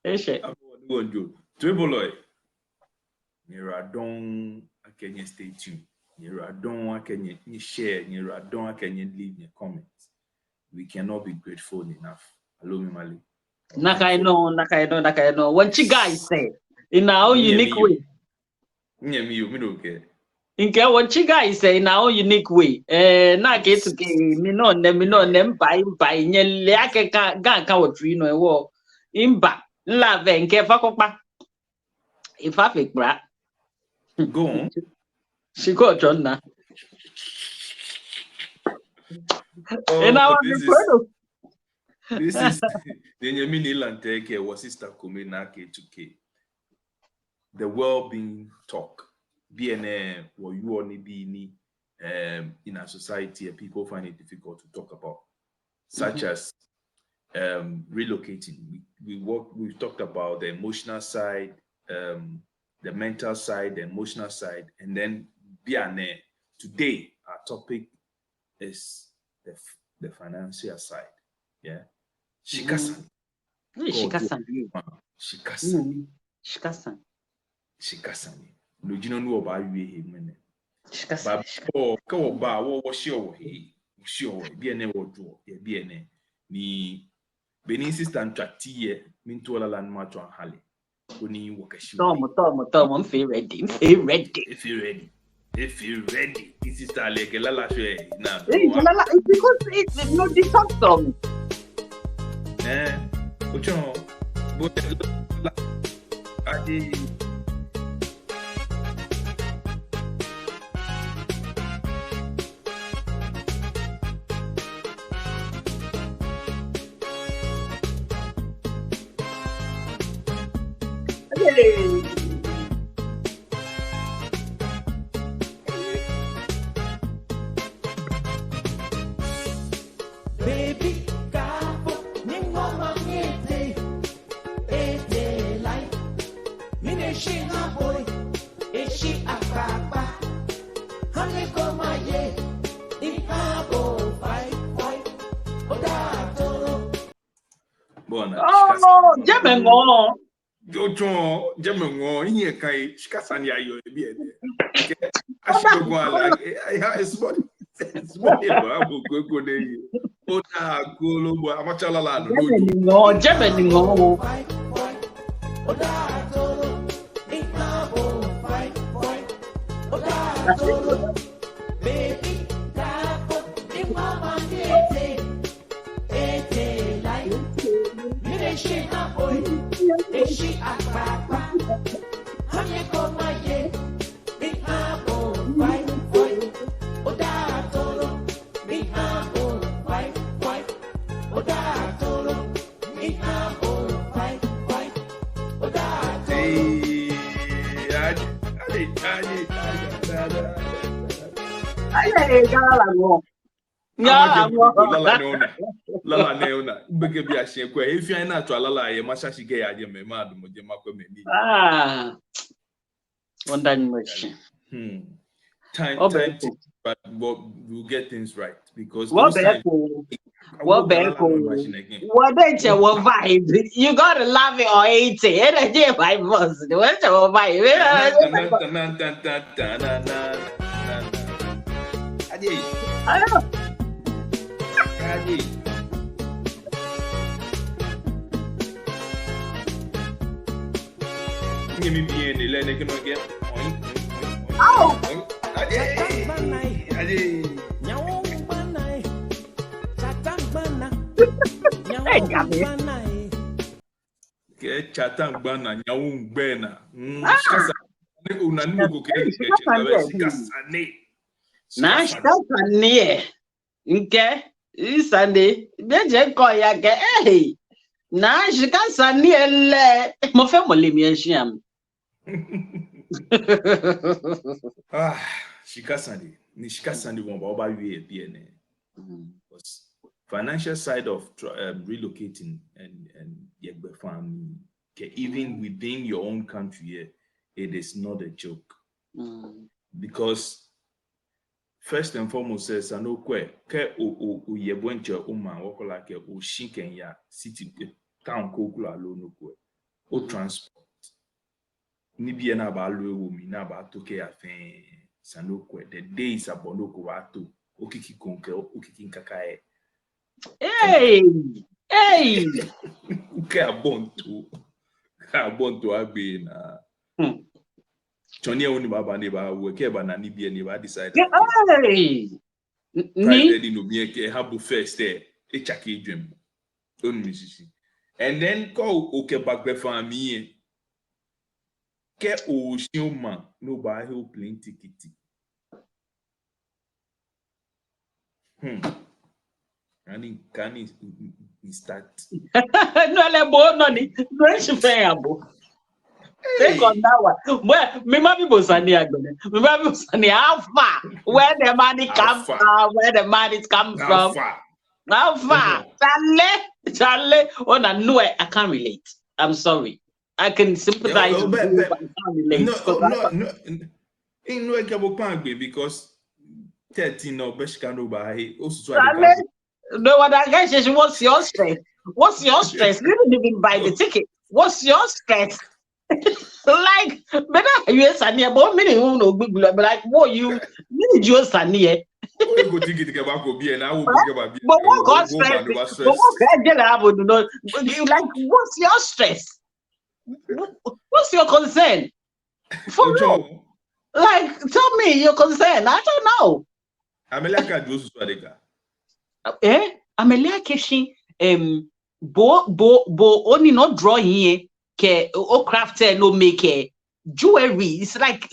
Eshe. Triboloy. Niradon Kenya stay tuned. Niradon Kenya share. Niradon Kenya leave your comments. We cannot be grateful enough. Hello, Mali. Nakaino. What you guys say in our unique way. Inke what you guys say in our unique way. Na get to me no nem buy nye leake ga wotri no wo imba la venke fakokpa. If I fake bra. Go on. She got John now. This is the Yemini Lanteke was Sister Kuminake 2K. The well-being talk. BNA or you only be in a society people find it difficult to talk about, such as relocating. We've talked about the emotional side, the mental side, the emotional side, and then BNA. Today our topic is the financial side. Yeah. Shikasan. Shikasan. No, you know about you. But go ba what sure BNA or draw BNA. Ni Benin system tractie minto la land match on Halley. Uni wakashi. Tom, I'm feel ready. If you're ready, this is like a lala share now. Because it's not the top song. Which one? Baby, Oh, Jemengo. Jojo, Jemengo, here kai Shikasanya yo be there. I should go like it's body. It's body, I will go there. Oda Golo, Amachala. Jemengo. Lala neona bege bi ahye kwa efian na to lala ye mashashi ge ya je me ma do moje makwa me ni wonder much time but we'll get things right because what don't you vibe you gotta love it or hate it energy vibe was the what you vibe give me bien de lene que no get ke chatang bana nyawung bena shikasa una nugo ke shikasane na shikasane nke isande beje ko ya ke na shikasane le mo fe mo le mi enhia shikasane ni shikasane won ba oba wi e bien financial side of relocating and yegbe family even within your own country it is not a joke because first and foremost says I know ke o yebonche o ma wokola ke o shinkenya city town kokula lo no kwe O transport. Ni bi na ba lo ewo mi na ba to ke afen sanoko the days abonoko wa to okiki konke okiki nkakae. Hey. Ke abonto agbe na. Choni oni baba ne ba we ke ba na ni bi ne ba decide. Hey. Price no bi ke habu first there. E chake edwem. Onu misisi. And then call okay back be family. Ke o shoma no ba he plane ticket. Can he start? No le bo no ni. No she fe abo. Take on that one. Well, me ma people sani agbene. Me ma people sani how far? Where the money come from? Where the money come from? How far? Charlie. Oh, no, I can't relate. I'm sorry. I can sympathize with you, but I can't relate. No. In no ekabo because 13 no beshkano ba he also no, what I guess is what's your stress? What's your stress? You didn't even buy the ticket. What's your stress? Like, but you sani about me no big but like what you need you sani go ticket ke ba ko bi and I will go but what got stress? But what like what's your stress? What's your concern? For real? Like, tell me your concern. I don't know. Amelia ka do so adega. Amelia Kishin bo only not draw here ke o crafter no make jewelry. It's like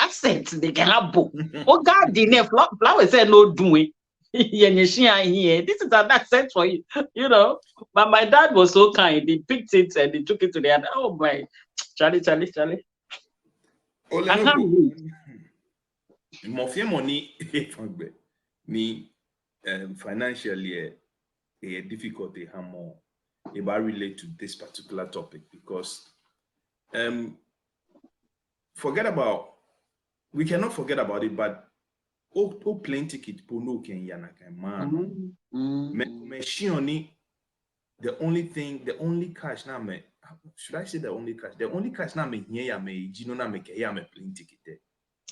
assets they can have book. Oh God, the flowers say no doing. Here. This is an asset for you, you know. But my dad was so kind. He picked it and he took it to the other. Oh my, Charlie. I can't read. More money me financially a difficulty more if I relate to this particular topic because we cannot forget about it, but plane ticket pono Kenya man. The only cash now me should I say the only cash? The only cash now me here me Gino na me ke me plane ticket.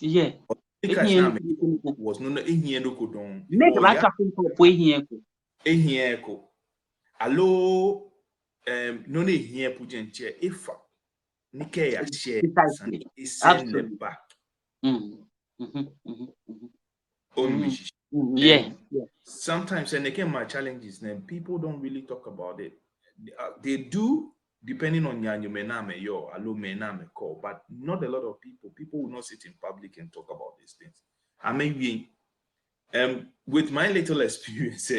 Yeah. The cash now me was no here no ko don. Make right traffic for here ko. Here ko. Allo no ne here pujenche ifa. Nike ya share send them back. Yeah. Sometimes and again my challenges then people don't really talk about it. They do depending on you may not yo allo may not call, but not a lot of people will not sit in public and talk about these things. I mean with my little experience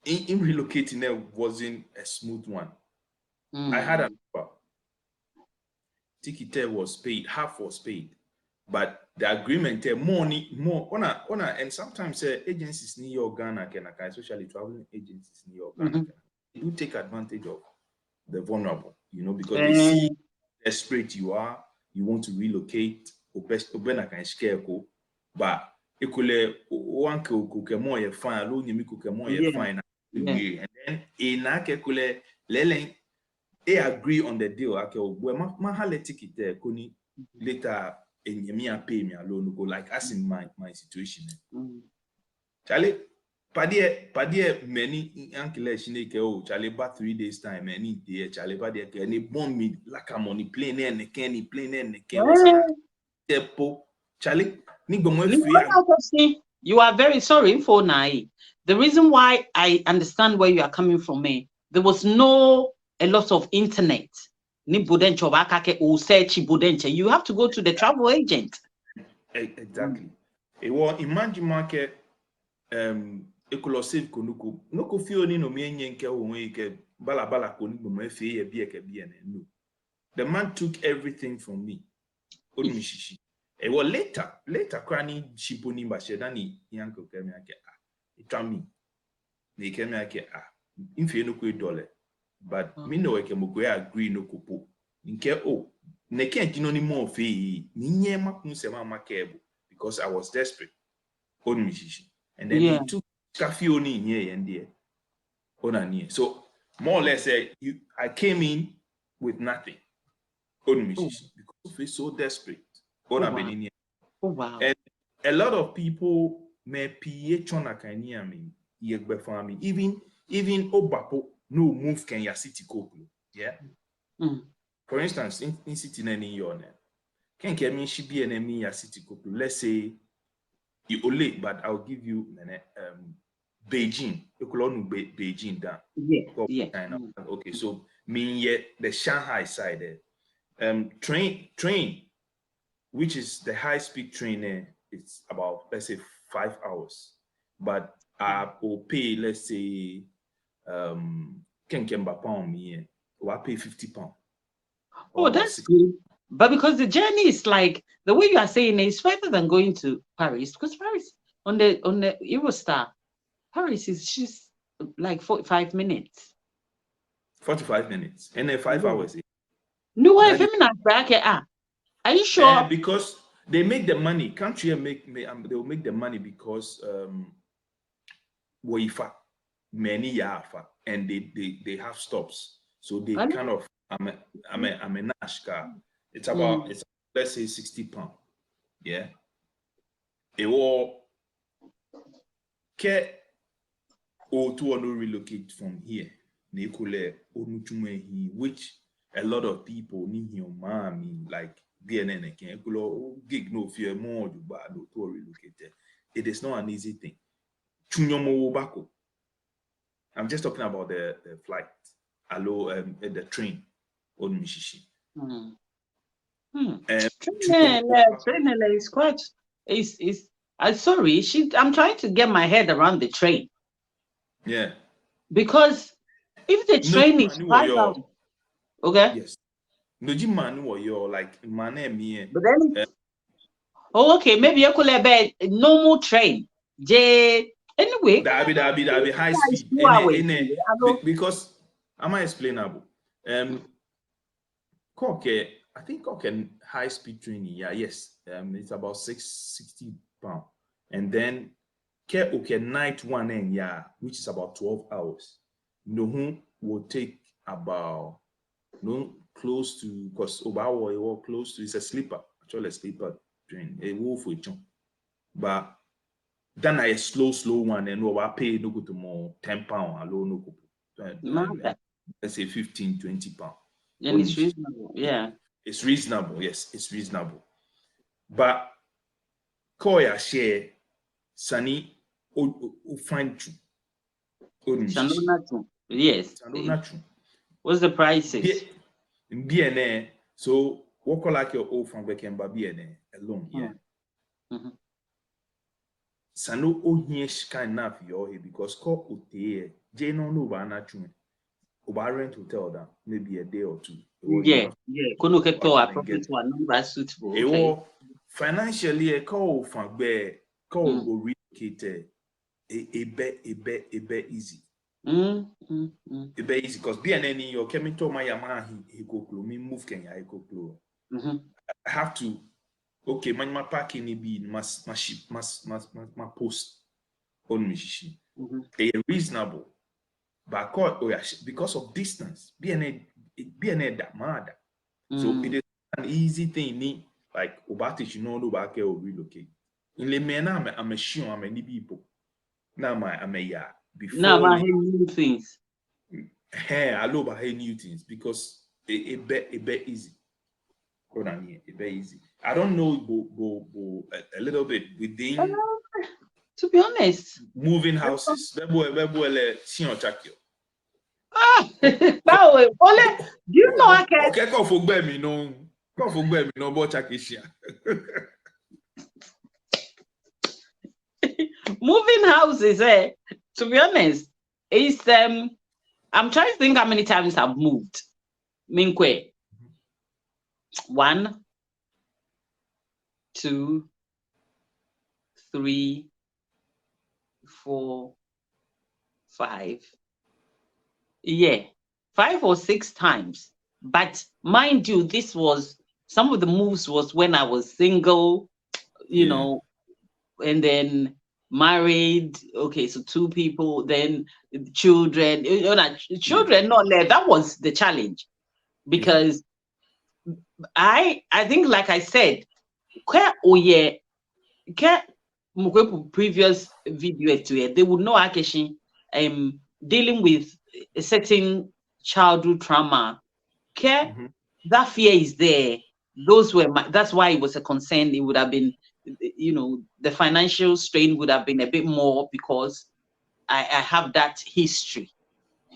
in relocating there wasn't a smooth one. I had a ticket was paid, half was paid. But the agreement more and sometimes agencies in your Ghana especially traveling agencies in your Ghana they do take advantage of the vulnerable, you know, because they see how desperate you are, you want to relocate, but equally one cook more you fine, alone you cook more you fine, and then in akekule lele they agree on the deal. Okay, well, my ticket there, Koni later. And me pay me alone go like as in my situation. Charlie, padie many uncle Shineke Charlie about 3 days time any day Charlie padie and they bomb me like I'm on the plane and the canny plane and the tempo Charlie you are very sorry for naive. The reason why I understand where you are coming from, there was a lot of internet. You have to go to the travel agent. Exactly. Imagine market ekolosive konuko no ko fi oni no me nke wo ike bala koni bo me fi e no. The man took everything from me. Onmishishi. Later crani shiponi ba shedani yanko kemi ake itami. Ne kemi ake infi no ko $1. But me no eke mo go agree no kopo. Nke ne ken jino ni mo fi ni nyema kun se ma kebo because I was desperate. And then he took Kafioni here and there. So more or less, I came in with nothing. Because it's so desperate. Oh, wow. Oh, wow. And a lot of people may PH on a even Obapo no move Kenya City Koklu. Yeah. For instance, in city nani yon can Kemi she be an enemy ya City Koklu. Let's say you only, but I'll give you Beijing. You could only Beijing down. Yeah. China. Okay, so mean yet the Shanghai side there. Train, which is the high-speed train, it's about, let's say, 5 hours. But I will pay, let's say, I'll pay £50. Oh, that's good. But because the journey is like the way you are saying it's further than going to Paris, because Paris on the Eurostar, Paris is just like 45 minutes. 45 minutes. And then 5 hours. No, I are you sure? Because they make the money. Country they will make the money because many yafa and they have stops. So they kind of I'm a Nashka. It's about let's say £60. Yeah. It will care or to relocate from here. Which a lot of people need your mommy like BNN gig no fear more to relocate. It is not an easy thing. I'm just talking about the flight. The train on Mishishi. Train is quite sorry, I'm trying to get my head around the train. Yeah. Because if the train is 5 hours, okay. Yes. No, man, you're like man, but then okay, maybe you could have a normal train. Anyway, that be high speed. Because am I explainable? I think high speed train. Yeah, yes. It's about £60, and then night one which is about 12 hours. No, will take about close to, because Obawa close to, it's a sleeper, actually a sleeper train, a wolf with you. But then I slow one and I pay no go to more £10 alone, let's say 15, £20. And it's reasonable, yeah. It's reasonable, yes, it's reasonable. But Koya share Sunny find true. Yes. What's the prices? BNA. So what like your old from Bekemba BNA alone, yeah. Sano ohie kind enough your because call Ote Jano no Banachun. Oba rent hotel that maybe a day or two. Yeah. Kono keto a profit one number suitable. Financially a call from where call relocated a bit easy. A bit easy because BNN your coming to my Yamaha he go me move Kenya I go I have to okay my parking be must post on me they are reasonable but because of distance BNN that matter so it is an easy thing like obatish no back or relocate in the man I'm a sure I'm many people now I'm a year before now I hear new things. I love I hear new things because a bit easy. A bit easy. I don't know a little bit within. To be honest, moving houses. Do you know I can? Okay, go for me no. Go for me no. But moving houses, to be honest, is I'm trying to think how many times I've moved. Minkwe. 1, 2, 3, 4, 5. Yeah, 5 or 6 times. But mind you, this was some of the moves was when I was single, you know, and then married. Okay, so 2 people, then children. Children not left. That was the challenge because I think, like I said, previous video to it, they would know actually dealing with a certain childhood trauma. That fear is there. That's why it was a concern. It would have been, the financial strain would have been a bit more because I have that history.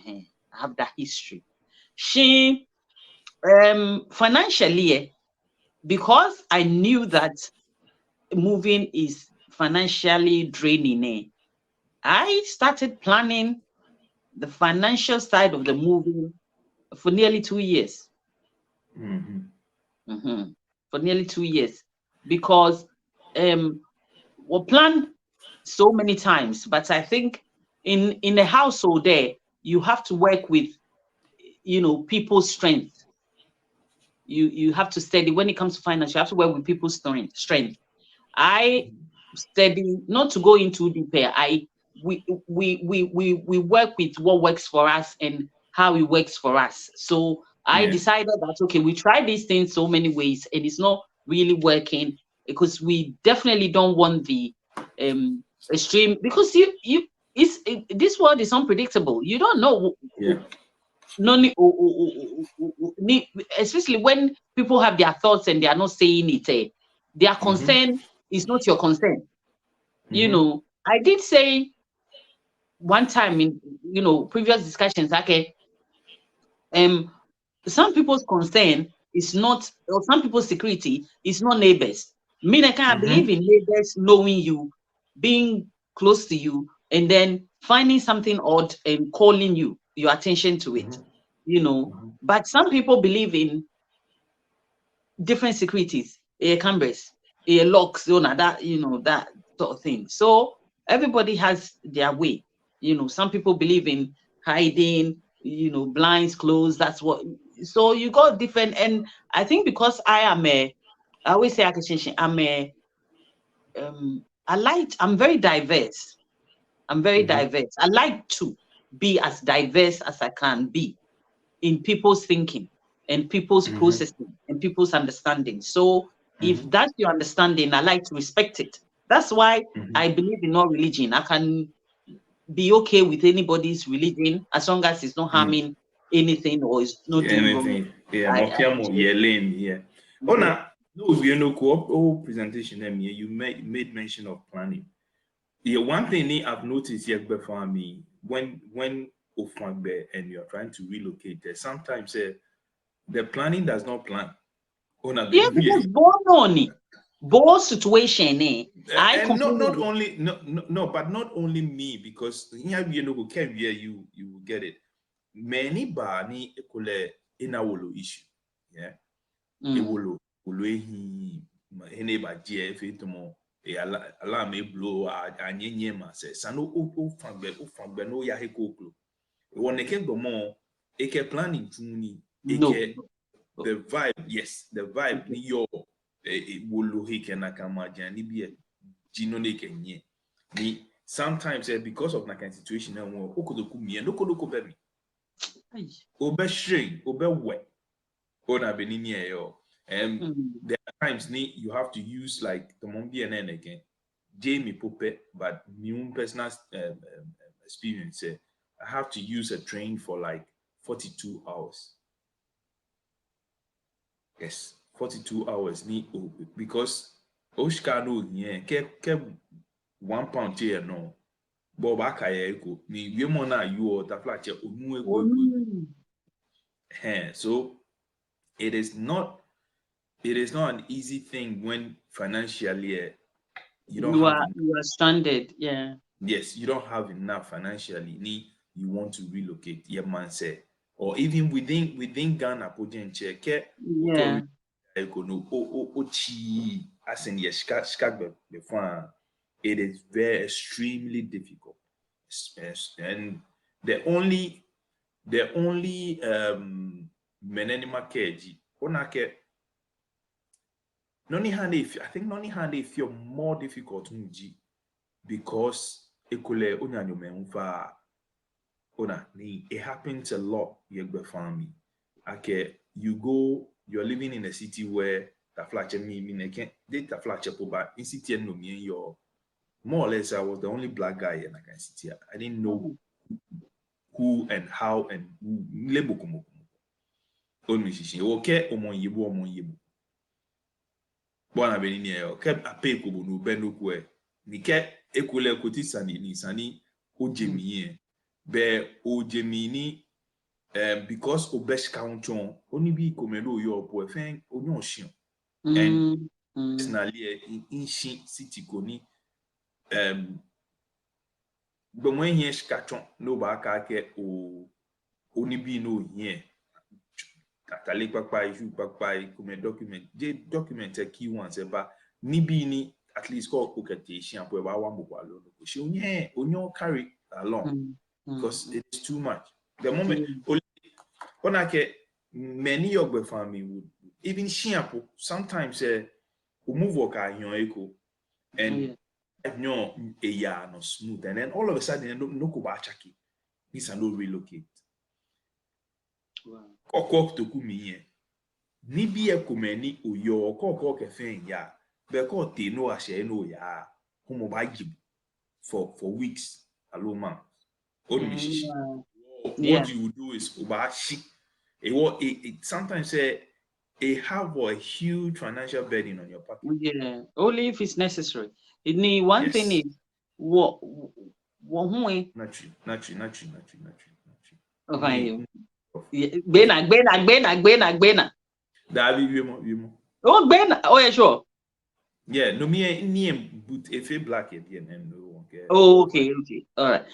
I have that history. She financially, because I knew that moving is financially draining, I started planning the financial side of the moving for nearly 2 years. For nearly 2 years, because we planned so many times, but I think in a household there, you have to work with, people's strength. You have to study when it comes to finance. You have to work with people's strength. I study, not to go into deeper. We work with what works for us and how it works for us. So I decided that, okay, we tried these things so many ways and it's not really working, because we definitely don't want the extreme, because this world is unpredictable. You don't know. Especially when people have their thoughts and they are not saying it. Their concern is not your concern. I did say one time in previous discussions, okay, some people's concern is not, or some people's security is not neighbors. Me, I can't believe in neighbors knowing you, being close to you, and then finding something odd and calling your attention to it. But some people believe in different securities, cameras, locks, that sort of thing. So everybody has their way. Some people believe in hiding, blinds closed. That's what. So you got different, and I think because I always say I'm very diverse. I'm very diverse. I like to be as diverse as I can be in people's thinking and people's processing and people's understanding. So if that's your understanding, I like to respect it. That's why I believe in all religion. I can be okay with anybody's religion as long as it's not harming anything or it's not doing wrong. Oh, now, no, presentation, you made mention of planning. Yeah, one thing I've noticed here before me, when Ofangbe and you're trying to relocate there, sometimes the planning does not plan. Yeah, because both situation, and not only but not only me, because here you will get it. Many bani ekole inawolo issue. Yeah. Ewolo ehi heneba GF itomo alarm blow anyenye ma se sano ufangbe no ya hekoklo. One eke gomo eke planning tuni eke the vibe, yes, the vibe ni yo wolo heke na kama jani bi jino ne kenye ni sometimes because of na kind situation na wo okodoku mie no kodoko baby obe shring obe we ona benini eyo there are times you have to use like the mombi and again Jamie Pope, but my personal experience I have to use a train for like 42 hours. Yes, 42 hours because Oshka no ke £1 here no Bob Akayeko ni Yemona you or Taflache so it is not an easy thing when financially you are stranded. Yeah. Yes, you don't have enough financially. You want to relocate. Yeah, man say, or even within Ghana, yeah. As in before, it is very extremely difficult. And the only menenima keji onake noni hande if I think noni hande if you're more difficult muji because ekule onyanyo menfa ona ni it happens a lot yegbe family. Okay, you're living in a city where the flatcher me can't date the flatcher but in city no me your more or less I was the only black guy in that city. I didn't know who and how and who lebo kumo. Only she okay omon yibu. Bona benini e kept a pay kubo no bendo kwe. Ni ke ekule kotisani ni sani ojemi be ojemi because obesh counton only be komendo yo po fen onyo shion. And personally in city koni but when he skaton no ba ka ke o oni bi no here katale papa issue papa come document a key ones eba ni bi ni at least call oketation po eba wa mbo lo no she onyo carry along because it's too much the moment ona ke many of the family would even shiapo sometimes we move work eco and no smooth and then all of a sudden no go back chaki this and no relocate kokok to kumi ni bi ekomeni oyo kokok efen ya be ko te no ase no ya homo ba give for weeks alone what you do is obashi it sometimes it have a huge financial burden on your pocket. Yeah, only if it's necessary. It need one thing is what not true. Okay. Gbena. That be you. Oh, Gbena. Oh, yeah, sure. Yeah, no me but if a black again and no. Oh, okay. All right.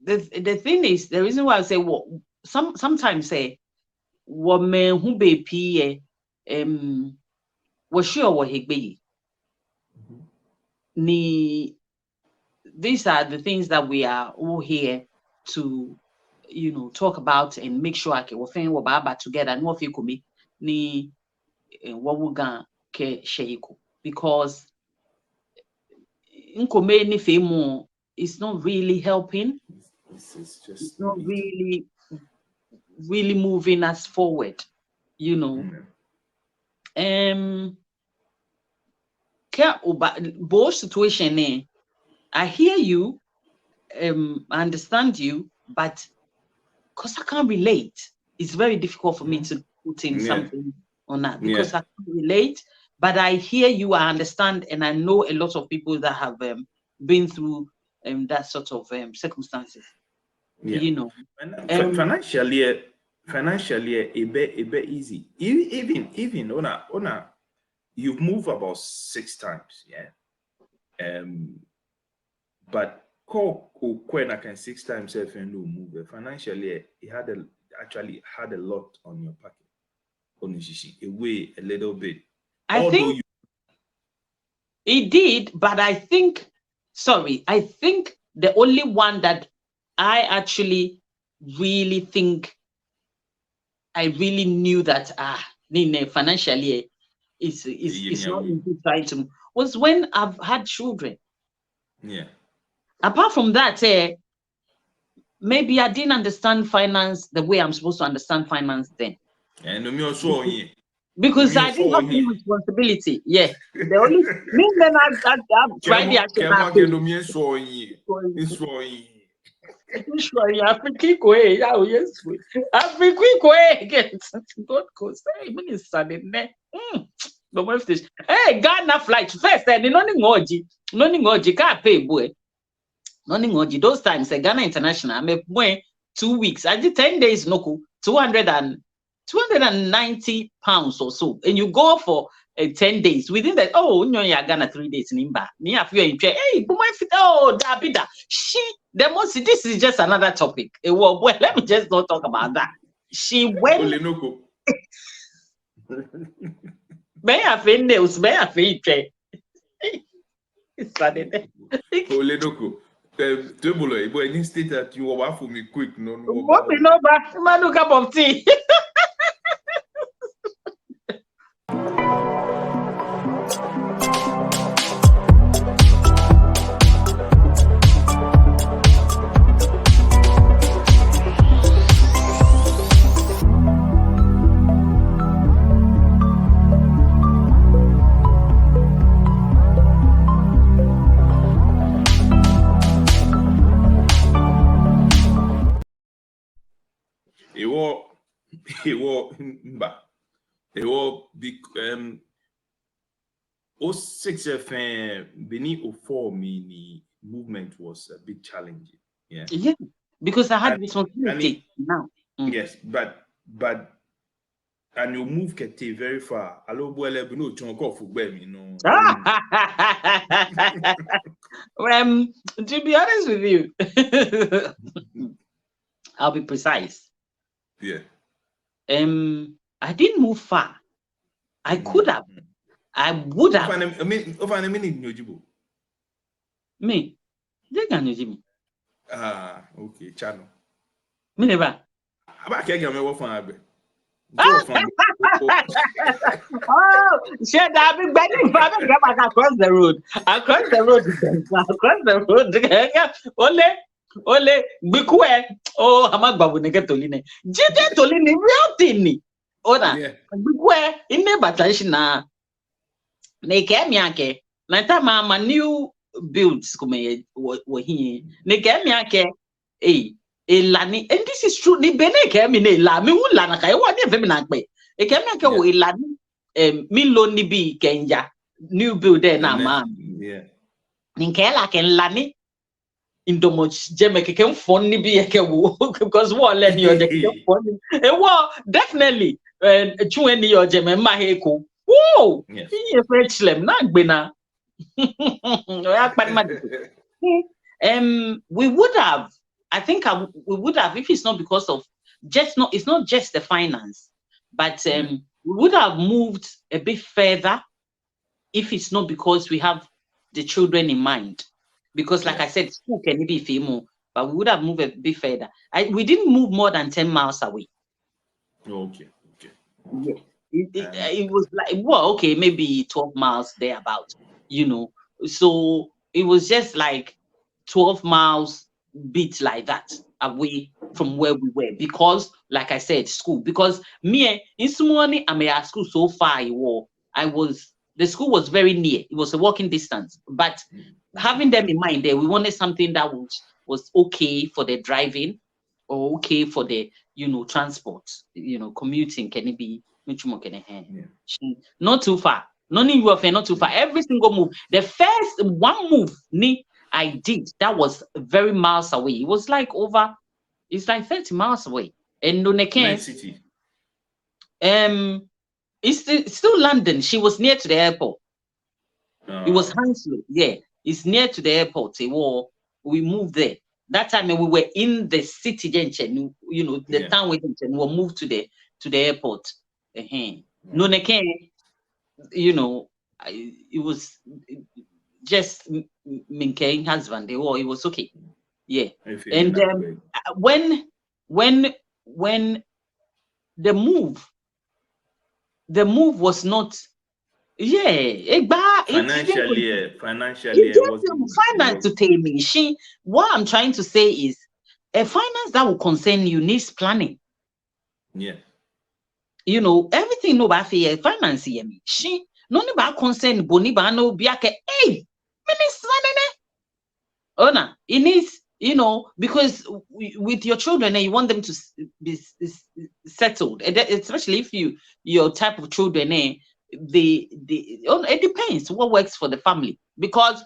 The thing is, the reason why I say what sometimes say what men who be pie was sure what he be ni. These are the things that we are all here to, talk about and make sure okay we find what about together and what you could be ni what we gan ke sheiko because nkome ni femo it's not really helping. It's not really moving us forward, both situation I hear you, I understand you, but because I can't relate, it's very difficult for me to put in something on that because I can't relate. But I hear you, I understand, and I know a lot of people that have been through that sort of circumstances. Financially, a bit easy. Even ona, you've moved about 6 times, but when I can 6 times if you move financially, it actually had a lot on your pocket. Away a little bit. I think it did, but I think the only one that I actually really think I really knew that financially is not easy trying to was when I've had children. Yeah. Apart from that, maybe I didn't understand finance the way I'm supposed to understand finance then. And me also because I didn't have any responsibility. Yeah. The only me then I tried the action. Hey, Ghana flight first, and no can't pay boy. Those times, Ghana International, I made 2 weeks. I did 10 days, 290 pounds or so. And you go for 10 days. Within that, Ghana 3 days in Imba. Me if you're in hey, Dabida. This is just another topic. Well, let me just not talk about that. She went. May I find news? May I find it's funny. But any state that you are for me quick, no. What we know about man cup of tea. it was big 06 FM beneath 04 mini movement was a bit challenging. Yeah. Yeah, because I had And responsibility now. yes, but and you move Kete very far. Hello, boy, no chunk off me, no. To be honest with you, I'll be precise. Yeah. I didn't move far. I could have. I would have. Me. They can use me. Okay, channel. Me never. About can me what fun Oh, shit, I've been begging for across the road. Across the road. Across the road. Ole, Bikwe. Oh, I'm not babu nigga toline. Jide toline, real thing. Oda, Bikwe, in the batashina. Ne kemi ake. Na time my new builds come were here. Ne kemi ake. Elani, and this is true. Ni bene kemi ne la mi wula na kai wa ni femi na pe. E kemi ake wo elani mi lo ni bi kenja new build there na ma. Yeah. Ni kela ken lani indomo jeme keke fon ni bi eke wo because what let you keke fon. E wo definitely chue ni yo jeme ma he ko. Whoa! Yes. He French na gbena. We would have, I think we would have, if it's not because of it's not just the finance, but we would have moved a bit further if it's not because we have the children in mind. Because like I said, school can be female, but we would have moved a bit further. We didn't move more than 10 miles away. Okay. Yeah. It was like, well, okay, maybe 12 miles thereabout, so it was just like 12 miles bit like that away from where we were, because like I said, school, because me in Sumoni, I'm at school so far, the school was very near, it was a walking distance, but having them in mind there, we wanted something that was okay for the driving or okay for the transport, commuting. Can it be not too far? Not too far. Every single move. The first one move I did that was very miles away. It was like it's like 30 miles away. And Noneke, city. It's still London. She was near to the airport. It was Hounslow. Yeah, it's near to the airport. We moved there. That time we were in the city, the town we moved to the airport. Noneke, it was just Minke husband. It was okay. Yeah. And when the move was not, financially, finance to tell me. What I'm trying to say is a finance that will concern you needs planning. Yeah. Everything no ba fe finance here me. She no ni ba concern boni ba no biake. Hey, minister nene. Ona, it needs, because with your children, you want them to be settled, especially if your type of children, it depends what works for the family. Because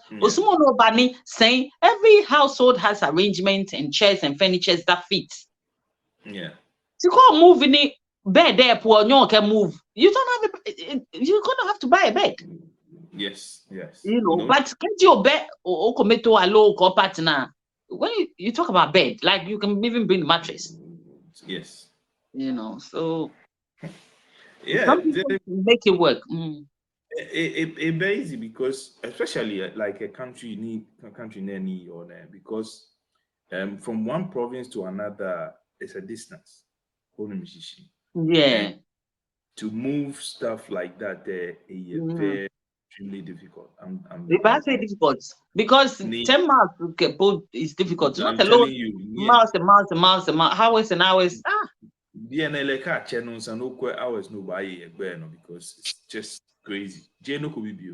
saying every household has arrangements and chairs and furniture that fits. Yeah. You can't move in it bed there, poor no can move. You don't have you're gonna have to buy a bed. Yes. But get your bed or cometo a low partner. When you talk about bed, like you can even bring mattress. Yes. So yeah, make it work. It's very easy because especially like a country need because from one province to another it's a distance. Yeah. And to move stuff like that very extremely difficult. It's very difficult because 10 miles is difficult. It's not alone. Miles and miles and miles and miles, hours and hours. Hours no buy because it's just crazy. Jeno could be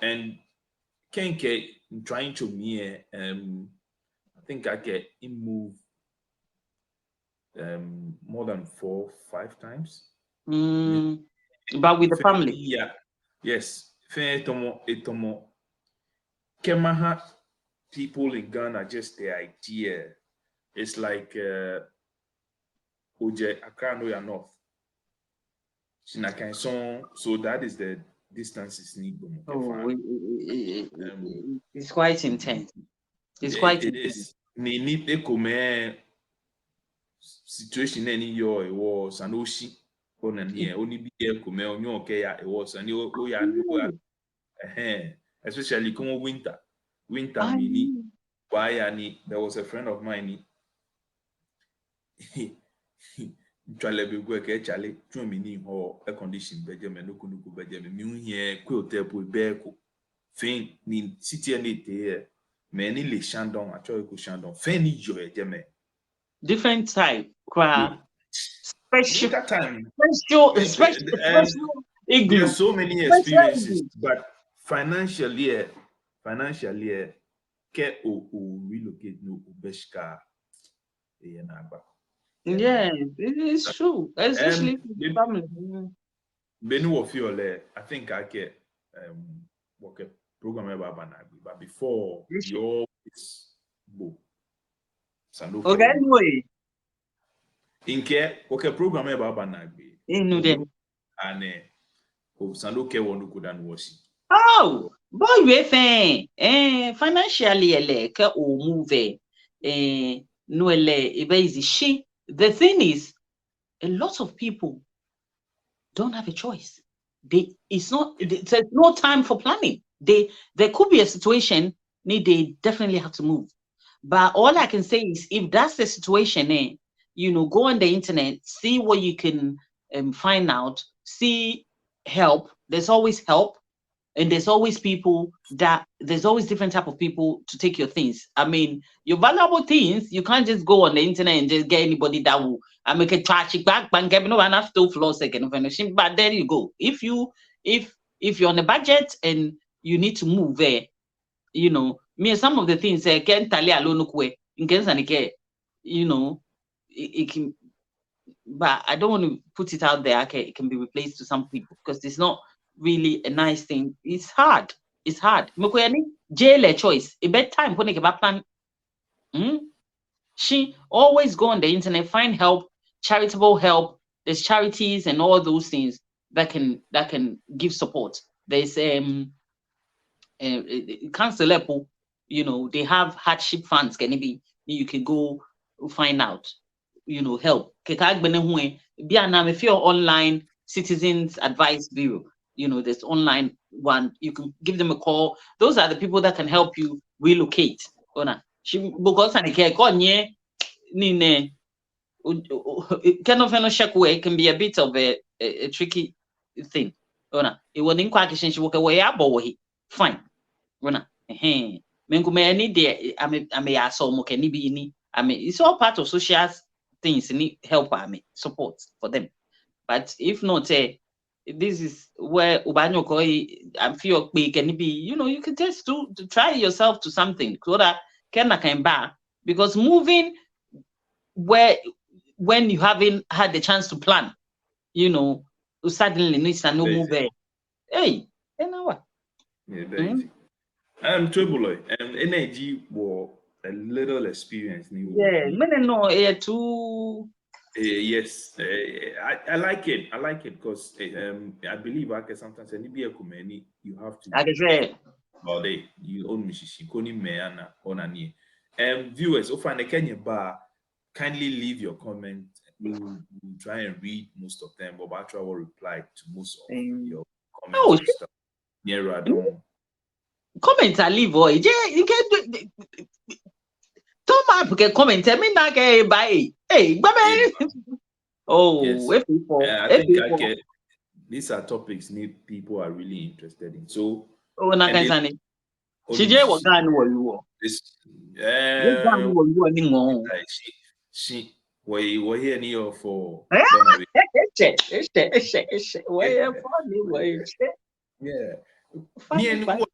and Kenke trying to me I think I get move more than 4, 5 times. But with the family. Yeah. Yes. Etomo. Kemaha people in Ghana, just the idea. It's like Oje Accra no ya north. So that is the distance is need. Oh, it's quite intense. It's quite it intense. is. Ni need come situation any yo it was Sanoshi on and here only be come on your okay it was and you especially come winter mini why and there was a friend of mine Chale go ke chale tu mini ho air condition Benjamin no kunuku Benjamin mi here hotel po beko fin ni city and it me ni le Shandong actually ko Shandong fin ni jo ejeme different type special time special igloo. there's so many experiences but financially ke o relocate no beshka Yeah, it is true, especially with family. Benu of you, I think I get work a program about Banagbi, but before you always go. Okay, anyway. In care, work a program about Banagbi. And Sandoke won't go down washing. Oh, boy, we financially, like or move, no, she. The thing is, a lot of people don't have a choice. There's no time for planning. There could be a situation, they definitely have to move. But all I can say is, if that's the situation, go on the internet, see what you can find out, see help. There's always help. And there's always different type of people to take your things. I mean, your valuable things, you can't just go on the internet and just get anybody that will make a trash back bank no one have to floor second finishing. But there you go. If you're on a budget and you need to move there, me some of the things can tally alone in case it can, but I don't want to put it out there. Okay, it can be replaced to some people because it's not really a nice thing. It's hard. It's hard. Jail choice. A bedtime when you plan. She always go on the internet, find help, charitable help. There's charities and all those things that can give support. There's council level, they have hardship funds. Can it be? You can go find out. Help. If you're online citizens advice bureau, there's online one. You can give them a call. Those are the people that can help you relocate. Because it can be a bit of a tricky thing. Fine. It's all part of social things, need help support for them. But if not, this is where I feel can be, you can just to try yourself to something so that can back, because moving when you haven't had the chance to plan, suddenly needs to no move there. Hey, what? Trouble energy was a little experience. Too. Yes, I like it. I like it because I believe I can sometimes you have to. Like I said, all day you own Mishishi Koni Meana Onani. Viewers, if I Kenya bar, kindly leave your comment. We'll try and read most of them, but Batra will reply to most of your comments and stuff. Yeah, comment I leave or you can do. Don't comment. I mean, like, bye. Hey, bye. Oh, yes. I think these are topics people are really interested in. So, CJ was done what you were. She were here near for yeah. Me and what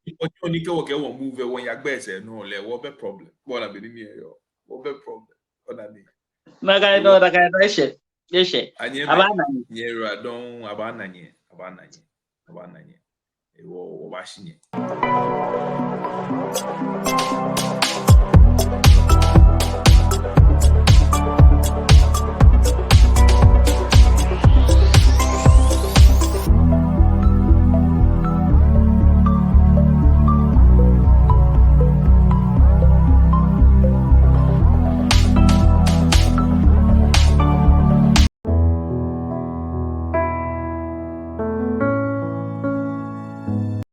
you move when your best no what be problem. What I be near you. What be problem? Maka no da ka reshe. Yeshe. Abana. Nyera don abananye. Ewo washinye.